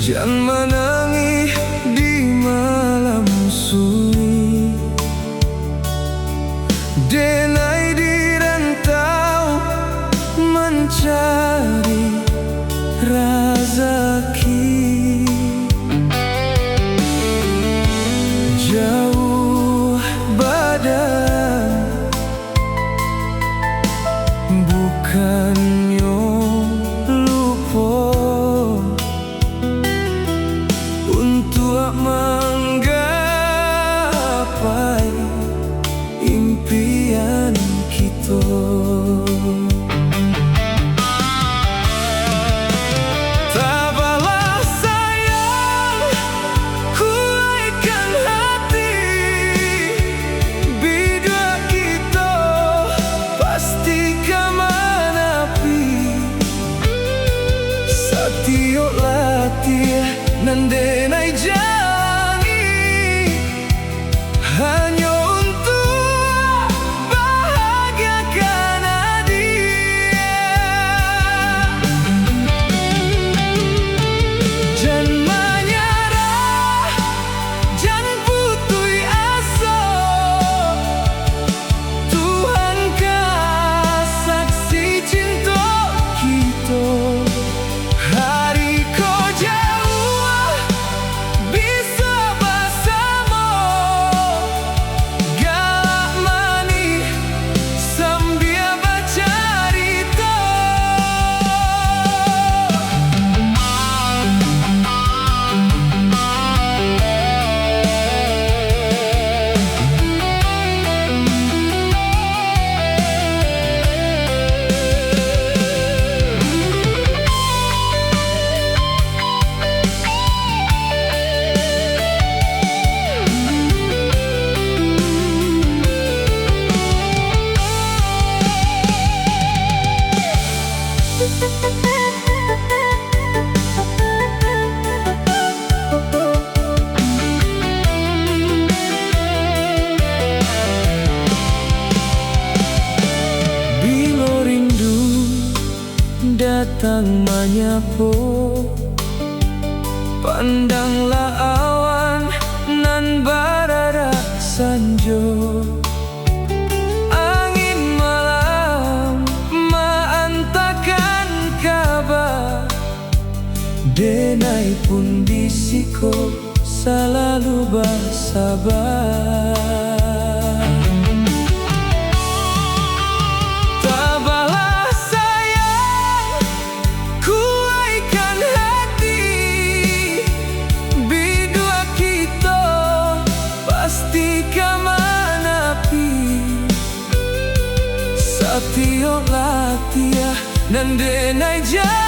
Jangan menangis di malam sunyi, denai di rantau mencari rezeki. Jauh badan bukannya lupa untuk menggapai impian kita. Tabahlah sayang, kuatkan hati, bidua kita pasti kemanapi. Satiok latih nandenai jalani hanya untuk bahagiakan dia. Jangan menyerah, jangan putus asa. Tuhan kah saksi cinta kita. Hari kau jauh bisa bersama, galak manis sambil bercerita. Bila rindu datang menyapu, pandanglah awan nan berada sanjo. Angin malam mengantarkan kabar, denai pun bisiko selalu bersabar. Tabahlah sayang, kuatkan hati, bidua kita pasti kemanapi. Satiok latih dan denai jalani